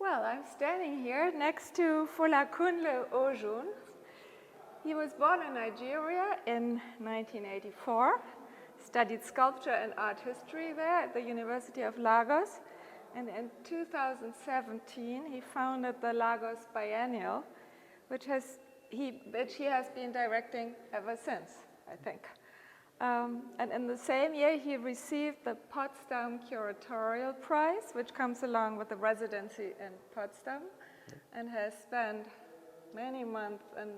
Well, I'm standing here next to Folakunle Oshun. He was born in Nigeria in 1984, studied sculpture and art history there at the University of Lagos, and in 2017 he founded the Lagos Biennial, which he has been directing ever since, I think. And in the same year, he received the Potsdam Curatorial Prize, which comes along with the residency in Potsdam, and has spent many months in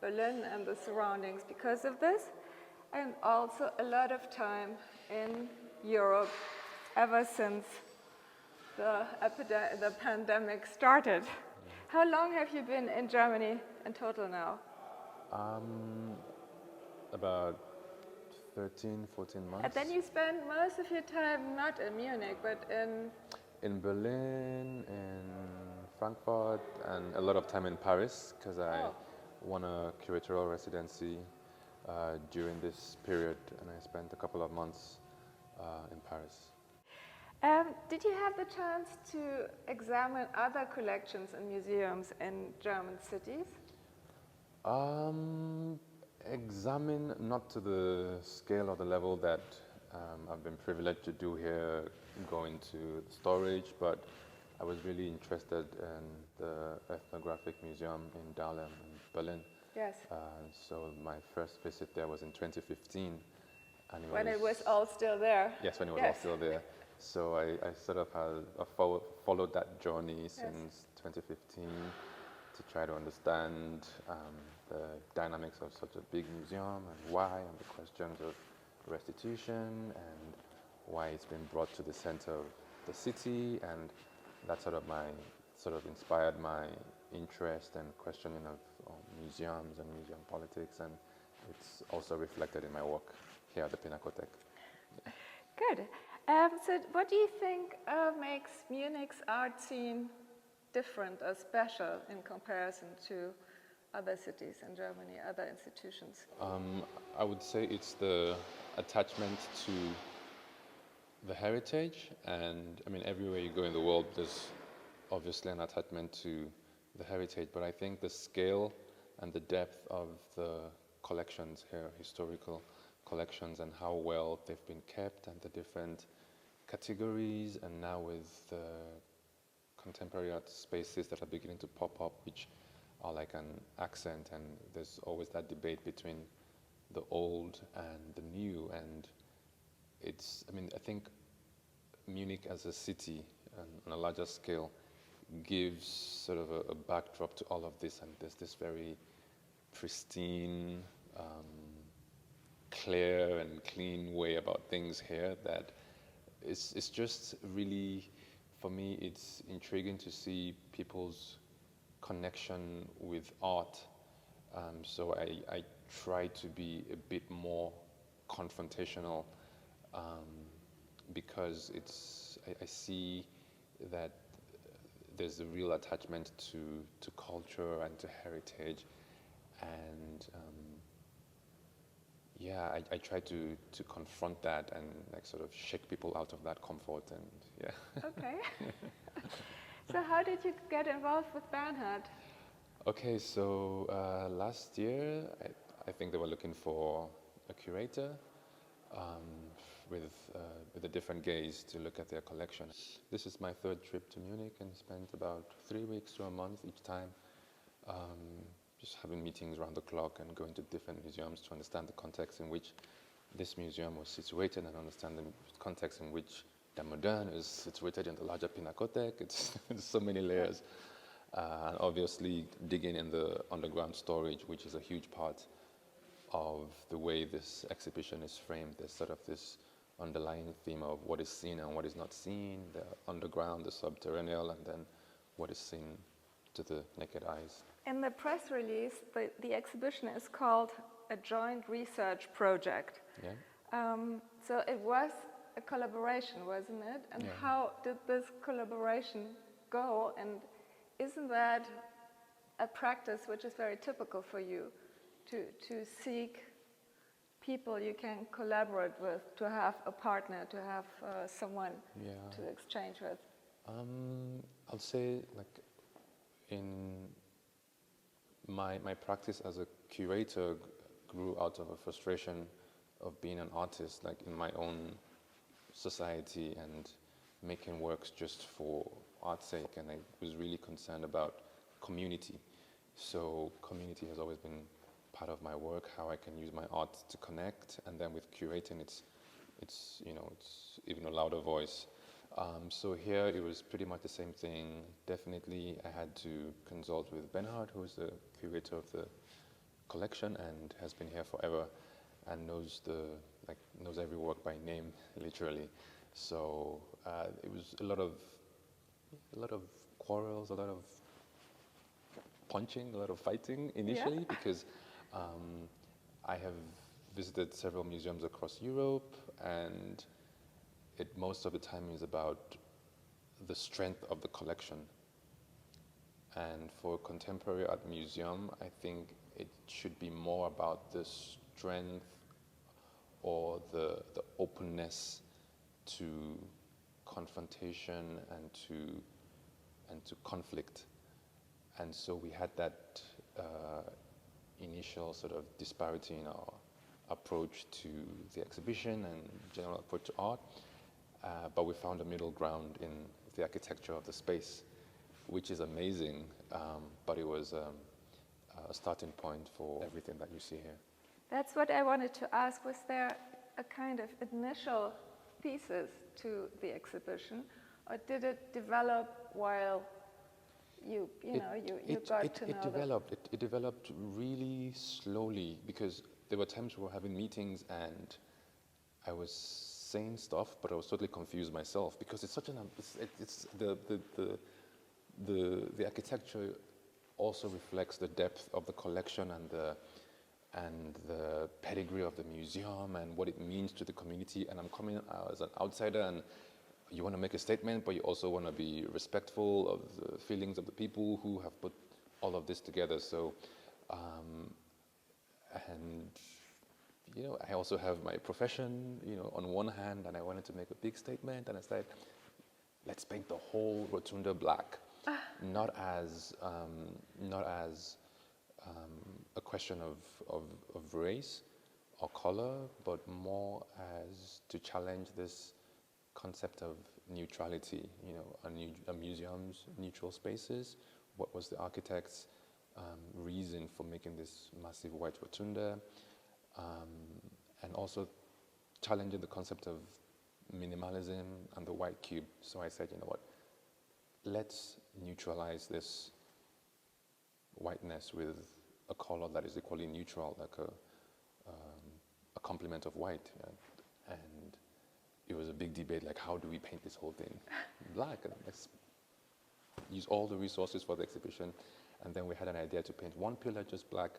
Berlin and the surroundings because of this, and also a lot of time in Europe ever since the pandemic started. How long have you been in Germany in total now? About 13, 14 months. And then you spend most of your time not in Munich, but in Berlin, in Frankfurt, and a lot of time in Paris, because I won a curatorial residency during this period, and I spent a couple of months in Paris. Did you have the chance to examine other collections and museums in German cities? Examine not to the scale or the level that I've been privileged to do here, going to storage, but I was really interested in the Ethnographic Museum in Dahlem in Berlin. Yes. So my first visit there was in 2015. And when it was all still there. Yes, when it was all still there. So I sort of followed that journey since 2015 to try to understand the dynamics of such a big museum and why, and the questions of restitution and why it's been brought to the center of the city, and that sort of inspired my interest and questioning of museums and museum politics, and it's also reflected in my work here at the Pinakothek. Good. So what do you think makes Munich's art scene different or special in comparison to other cities in Germany, other institutions? I would say it's the attachment to the heritage, and I mean everywhere you go in the world there's obviously an attachment to the heritage, but I think the scale and the depth of the collections here, historical collections, and how well they've been kept, and the different categories, and now with the contemporary art spaces that are beginning to pop up, which are like an accent, and there's always that debate between the old and the new, and I think Munich as a city on a larger scale gives sort of a backdrop to all of this, and there's this very pristine, clear and clean way about things here that it's just really, for me, it's intriguing to see people's connection with art. So I try to be a bit more confrontational because I see that there's a real attachment to culture and to heritage, and I try to confront that and like sort of shake people out of that comfort, and Okay. So how did you get involved with Bernhart? Okay, so last year I think they were looking for a curator with a different gaze to look at their collection. This is my third trip to Munich, and spent about 3 weeks to a month each time, just having meetings around the clock and going to different museums to understand the context in which this museum was situated, and understand the context in which the Moderne is situated in the larger Pinakothek. It's so many layers. And obviously digging in the underground storage, which is a huge part of the way this exhibition is framed. There's sort of this underlying theme of what is seen and what is not seen, the underground, the subterranean, and then what is seen to the naked eyes. In the press release, the exhibition is called a joint research project. Yeah. So it was a collaboration, wasn't it? And how did this collaboration go? And isn't that a practice which is very typical for you, to seek people you can collaborate with, to have a partner, to have someone to exchange with? I'd say like in my practice as a curator grew out of a frustration of being an artist, like in my own society and making works just for art's sake, and I was really concerned about community. So community has always been part of my work, how I can use my art to connect, and then with curating it's even a louder voice. So here it was pretty much the same thing. Definitely I had to consult with Bernhart, who is the curator of the collection and has been here forever and knows every work by name, literally. So it was a lot of quarrels, a lot of punching, a lot of fighting initially, because I have visited several museums across Europe, and it most of the time is about the strength of the collection. And for a contemporary art museum, I think it should be more about the strength or the openness to confrontation and to conflict. And so we had that initial sort of disparity in our approach to the exhibition and general approach to art, but we found a middle ground in the architecture of the space, which is amazing, but it was a starting point for everything that you see here. That's what I wanted to ask. Was there a kind of initial thesis to the exhibition, or did it develop while you got to know It developed really slowly, because there were times we were having meetings and I was saying stuff, but I was totally confused myself, because it's such it's the architecture also reflects the depth of the collection and the pedigree of the museum and what it means to the community. And I'm coming as an outsider, and you want to make a statement, but you also want to be respectful of the feelings of the people who have put all of this together. So, and I also have my profession, on one hand, and I wanted to make a big statement, and I said, let's paint the whole rotunda black, not as a question of race or color, but more as to challenge this concept of neutrality, a museum's neutral spaces. What was the architect's reason for making this massive white rotunda? And also challenging the concept of minimalism and the white cube. So I said, let's neutralize this whiteness with a color that is equally neutral, like a complement of white. And it was a big debate, like, how do we paint this whole thing black? And let's use all the resources for the exhibition. And then we had an idea to paint one pillar just black,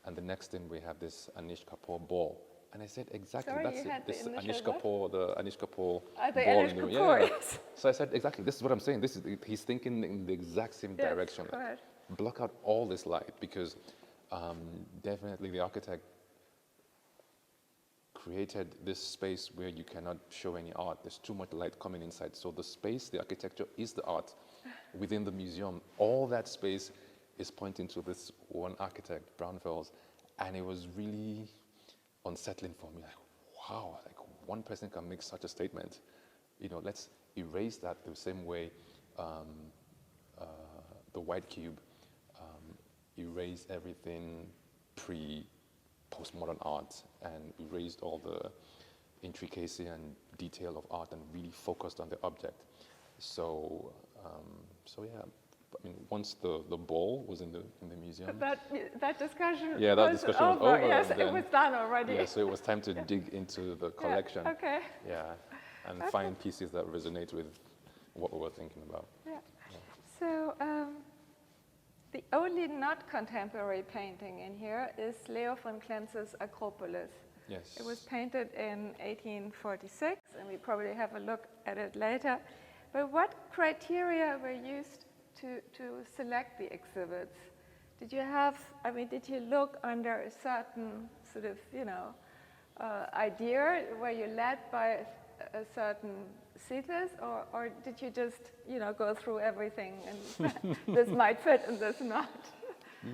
and the next thing we have this Anish Kapoor ball. And I said, exactly, Sorry, that's it. This Anish Kapoor, the Anish Kapoor the ball. Anish Kapoor, yes. So I said, exactly, this is what I'm saying. He's thinking in the exact same direction. Like, block out all this light, because definitely the architect created this space where you cannot show any art. There's too much light coming inside. So the space, the architecture is the art within the museum. All that space is pointing to this one architect, Braunfels, and it was really unsettling for me. Like, wow, like one person can make such a statement. Let's erase that the same way the white cube erased everything postmodern art and erased all the intricacy and detail of art and really focused on the object. So yeah. I mean, once the ball was in the museum. That discussion. Yeah, that discussion was over. Yes, it was done already. Yeah, so it was time to dig into the collection. Yeah, okay. Yeah, and find pieces that resonate with what we were thinking about. Yeah. So the only not contemporary painting in here is Leo von Klenz's Acropolis. Yes. It was painted in 1846, and we probably have a look at it later. But what criteria were used to select the exhibits? Did you look under a certain sort of, idea? Were you led by a certain see this, or did you just, go through everything and this might fit and this not?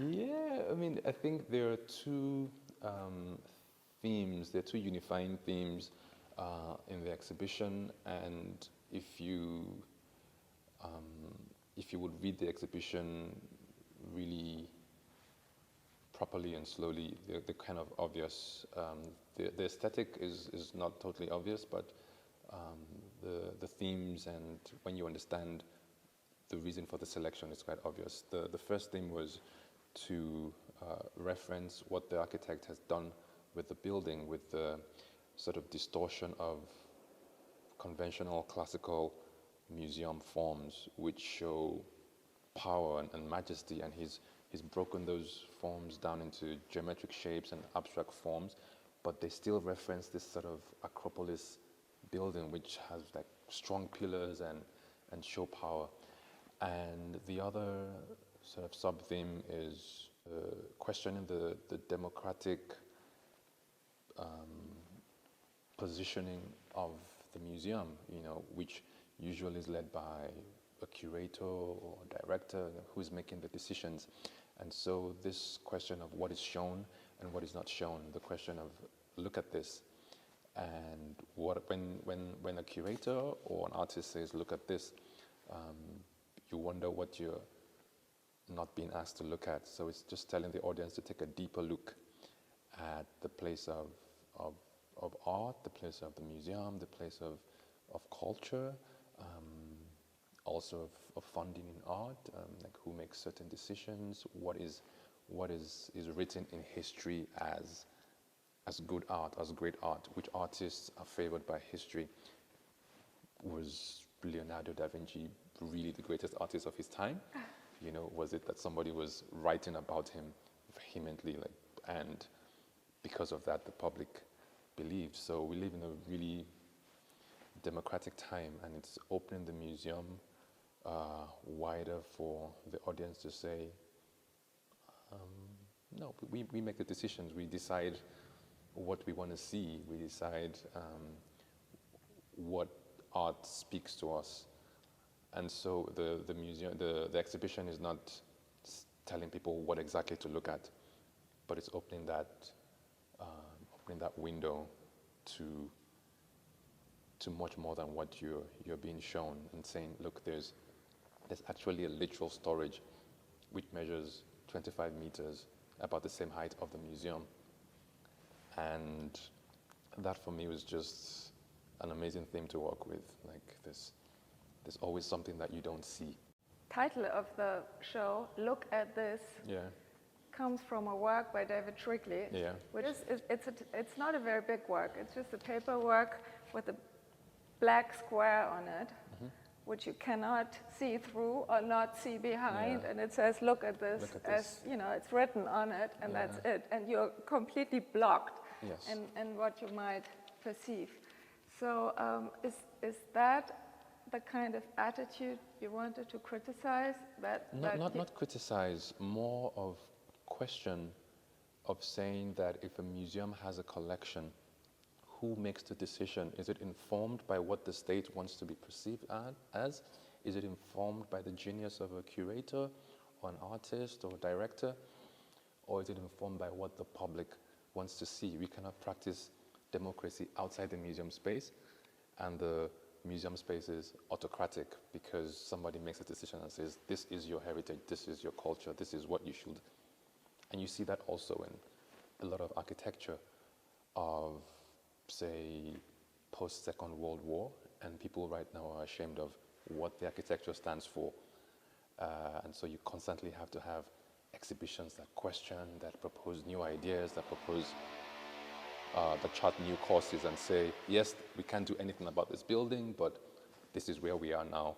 Yeah, I mean, I think there are two themes, there are two unifying themes in the exhibition, and if you would read the exhibition really properly and slowly, they're kind of obvious. The aesthetic is not totally obvious, but the themes, and when you understand the reason for the selection, is quite obvious. The first thing was to reference what the architect has done with the building, with the sort of distortion of conventional classical museum forms, which show power and majesty, and he's broken those forms down into geometric shapes and abstract forms, but they still reference this sort of Acropolis building, which has like strong pillars and show power. And the other sort of sub-theme is questioning the democratic positioning of the museum, which usually is led by a curator or director who's making the decisions. And so this question of what is shown and what is not shown, the question of look at this, and when a curator or an artist says look at this, you wonder what you're not being asked to look at. So it's just telling the audience to take a deeper look at the place of art, the place of the museum, the place of culture, also of funding in art, like who makes certain decisions, what is written in history as good art, as great art, which artists are favored by history. Was Leonardo da Vinci really the greatest artist of his time? Was it that somebody was writing about him vehemently, and because of that the public believed? So we live in a really democratic time, and it's opening the museum wider for the audience to say, no, we make the decisions, we decide what we want to see, we decide what art speaks to us. And so the museum, the exhibition is not telling people what exactly to look at, but it's opening that window to much more than what you're being shown, and saying, look, there's actually a literal storage which measures 25 meters, about the same height of the museum. And that for me was just an amazing thing to work with. Like there's always something that you don't see. Title of the show, Look at This, comes from a work by David Shrigley, which it's not a very big work. It's just a paper work with a black square on it, which you cannot see through or not see behind, and it says, look at this, as it's written on it, and that's it. And you're completely blocked in what you might perceive. So is that the kind of attitude you wanted to criticize? Not criticize, more of question, of saying that if a museum has a collection, who makes the decision? Is it informed by what the state wants to be perceived as? Is it informed by the genius of a curator or an artist or director? Or is it informed by what the public wants to see? We cannot practice democracy outside the museum space, and the museum space is autocratic because somebody makes a decision and says, this is your heritage, this is your culture, this is what you should. And you see that also in a lot of architecture of, say, post-Second World War, and people right now are ashamed of what the architecture stands for. And so you constantly have to have exhibitions that question, that propose new ideas, that chart new courses and say, yes, we can't do anything about this building, but this is where we are now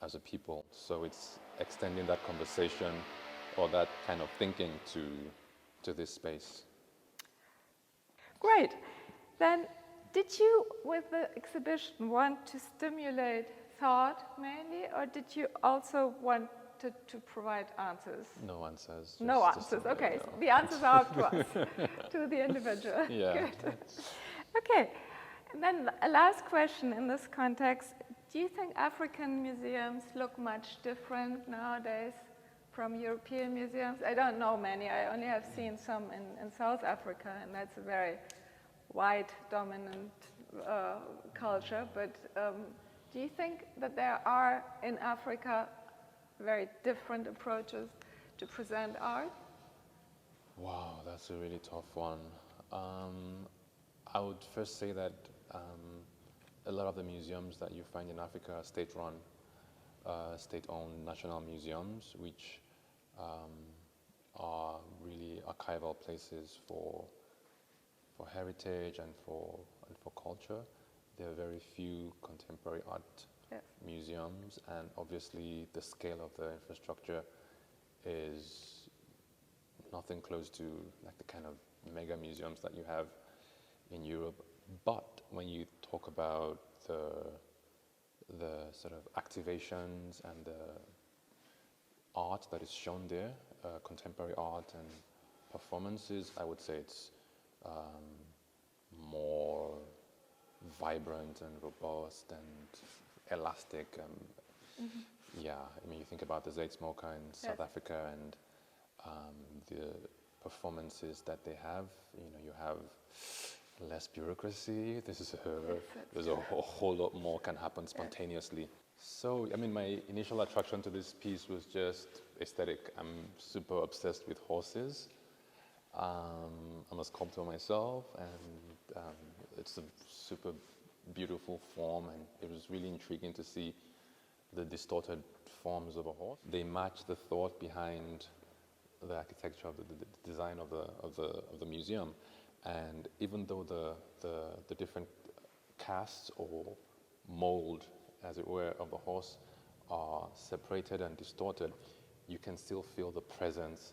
as a people. So it's extending that conversation or that kind of thinking to this space. Great. Then did you, with the exhibition, want to stimulate thought mainly, or did you also want to provide answers? No answers. No answers, okay. The answers are up to us, to the individual. Yeah. Good. Okay. And then a last question in this context. Do you think African museums look much different nowadays from European museums? I don't know many. I only have seen some in South Africa, and that's a very white dominant culture. But do you think that there are in Africa very different approaches to present art? Wow, that's a really tough one. I would first say that a lot of the museums that you find in Africa are state-run, state-owned national museums, which are really archival places for heritage and for culture. There are very few contemporary art museums, and obviously the scale of the infrastructure is nothing close to like the kind of mega museums that you have in Europe. But when you talk about the sort of activations and the art that is shown there, contemporary art and performances, I would say it's more vibrant and robust and elastic. Yeah, I mean, you think about the Zeitsmoker in South Africa and the performances that they have. You know, you have less bureaucracy. There's a whole lot more can happen spontaneously. So, I mean, my initial attraction to this piece was just aesthetic. I'm super obsessed with horses. I'm a sculptor myself, and it's a super beautiful form, and it was really intriguing to see the distorted forms of a horse. They match the thought behind the architecture of the design of the museum. And even though the different casts or mold, as it were, of the horse are separated and distorted, you can still feel the presence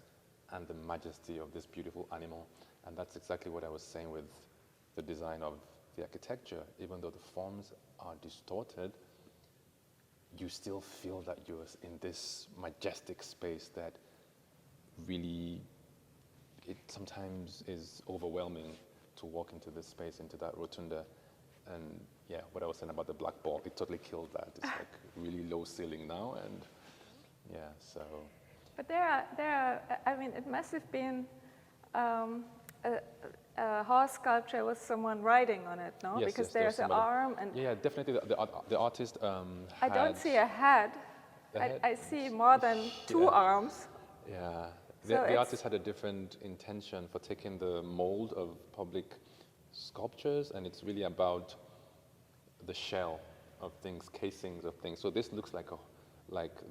and the majesty of this beautiful animal. And that's exactly what I was saying with the design of the architecture. Even though the forms are distorted, you still feel that you're in this majestic space that really, it sometimes is overwhelming to walk into this space, into that rotunda. And yeah, what I was saying about the black ball, it totally killed that. It's like really low ceiling now, and yeah, so. But there are, I mean, it must have been a horse sculpture with someone riding on it, no? Yes, because yes, there's an arm and. Yeah, definitely. The artist I don't see a head. I see more than two arms. Yeah. So The artist had a different intention for taking the mold of public sculptures, and it's really about the shell of things, casings of things. So this looks like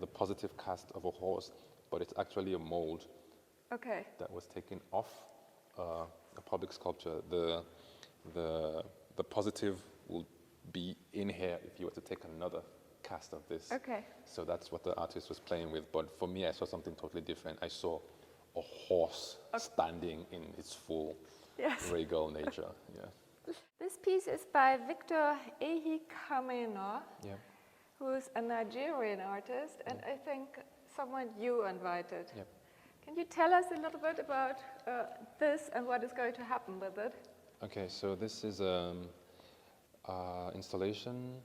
the positive cast of a horse, but it's actually a mold that was taken off a public sculpture. The positive will be in here if you were to take another cast of this. So that's what the artist was playing with. But for me, I saw something totally different. I saw a horse standing in its full regal nature. Yeah. This piece is by Victor Ehikameno, who's a Nigerian artist, and I think someone you invited. Can you tell us a little bit about this and what is going to happen with it? Okay, so this is an installation,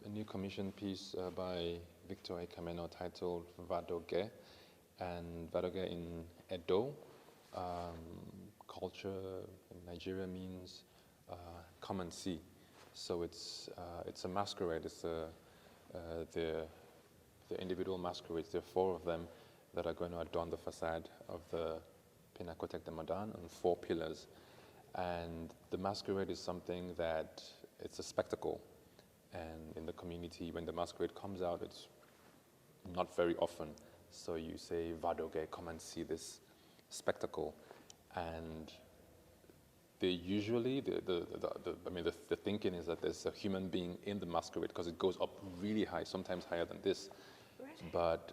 a new commissioned piece by Victor Ehikameno titled Vadoge. And Vadoge in Edo, culture in Nigeria means come and see. So it's a masquerade. It's the individual masquerades. There are 4 of them that are going to adorn the facade of the Pinakothek der Moderne on 4 pillars. And the masquerade is something that it's a spectacle. And in the community, when the masquerade comes out, it's not very often. So you say, Vadoge, come and see this spectacle. And they usually, the thinking is that there's a human being in the masquerade because it goes up really high, sometimes higher than this. Really? But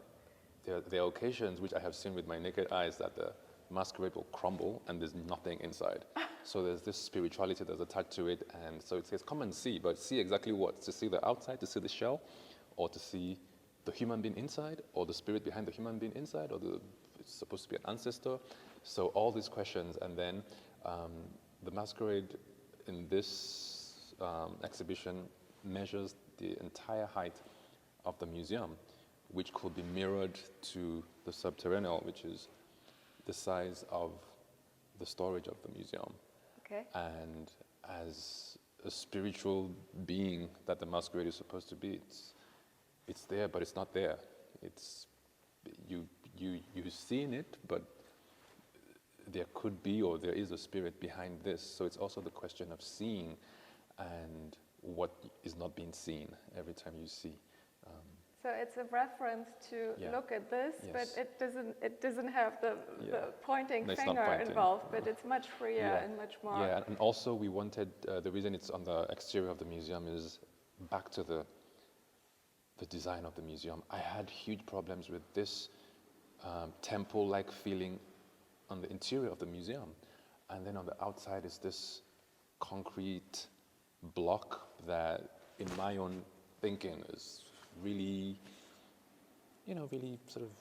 there are occasions which I have seen with my naked eyes that the masquerade will crumble and there's nothing inside. So there's this spirituality that's attached to it. And so it says, come and see, but see exactly what? To see the outside, to see the shell, or to see the human being inside, or the spirit behind the human being inside, or it's supposed to be an ancestor. So all these questions, and then the masquerade in this exhibition measures the entire height of the museum, which could be mirrored to the subterranean, which is the size of the storage of the museum. Okay. And as a spiritual being that the masquerade is supposed to be, it's there, but it's not there. It's you've seen it, but there could be, or there is a spirit behind this. So it's also the question of seeing and what is not being seen every time you see. So it's a reference to Yeah. look at this, Yes. but it doesn't have the pointing No, it's not finger pointing. involved, but it's much freer and much more. Yeah, and also we wanted, the reason it's on the exterior of the museum is back to the design of the museum. I had huge problems with this temple-like feeling on the interior of the museum. And then on the outside is this concrete block that, in my own thinking, is really, really sort of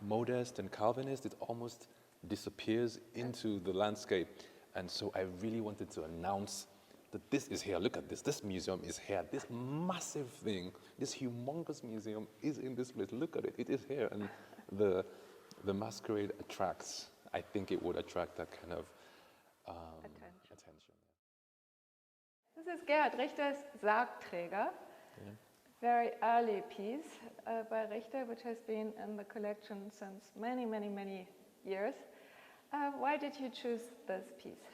modest and Calvinist. It almost disappears into the landscape. And so I really wanted to announce that this is here. Look at this. This museum is here. This massive thing, this humongous museum is in this place. Look at it. It is here. And the masquerade attracts. I think it would attract that kind of attention. This is Gerhard Richter's Sargträger, very early piece by Richter, which has been in the collection since many, many, many years. Why did you choose this piece?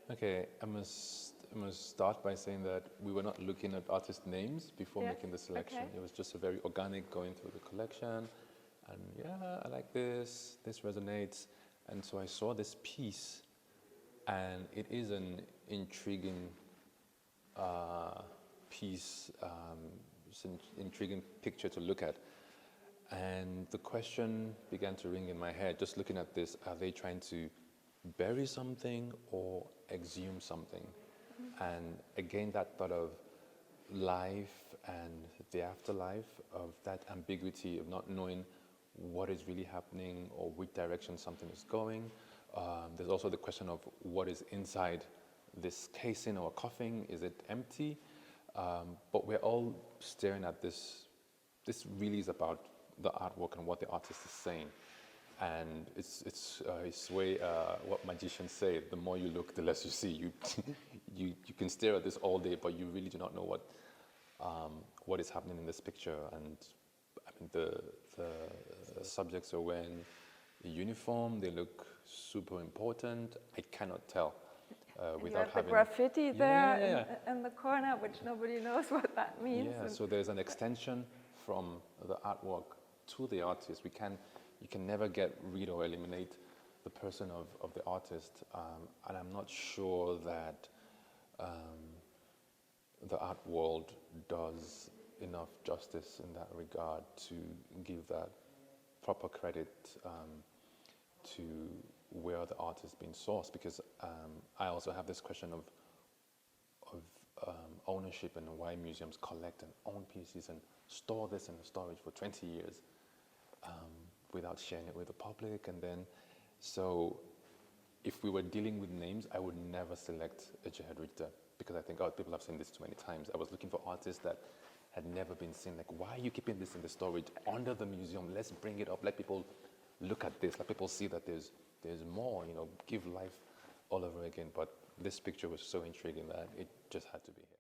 Okay, I must start by saying that we were not looking at artist names before making the selection. Okay. It was just a very organic going through the collection, and I like this resonates. And so I saw this piece, and it is an intriguing piece, it's an intriguing picture to look at. And the question began to ring in my head, just looking at this, are they trying to bury something or exhume something? And again, that thought of life and the afterlife, of that ambiguity of not knowing what is really happening or which direction something is going. There's also the question of what is inside this casing or coffin. Is it empty? But we're all staring at this. This really is about the artwork and what the artist is saying. And it's way what magicians say, the more you look, the less you see. You can stare at this all day, but you really do not know what is happening in this picture. And I mean, the subjects are wearing a uniform. They look super important. I cannot tell without having... the graffiti there in the corner, which nobody knows what that means. Yeah, so there's an extension from the artwork to the artist. You can never get rid or eliminate the person of the artist. And I'm not sure that the art world does enough justice in that regard to give that proper credit to where the art is being sourced, because I also have this question of ownership and why museums collect and own pieces and store this in storage for 20 years without sharing it with the public. And then, so if we were dealing with names, I would never select a Gerhard Richter, because I think, people have seen this too many times. I was looking for artists that had never been seen. Like, why are you keeping this in the storage under the museum? Let's bring it up. Let people look at this. Let people see that there's more, give life all over again. But this picture was so intriguing that it just had to be here.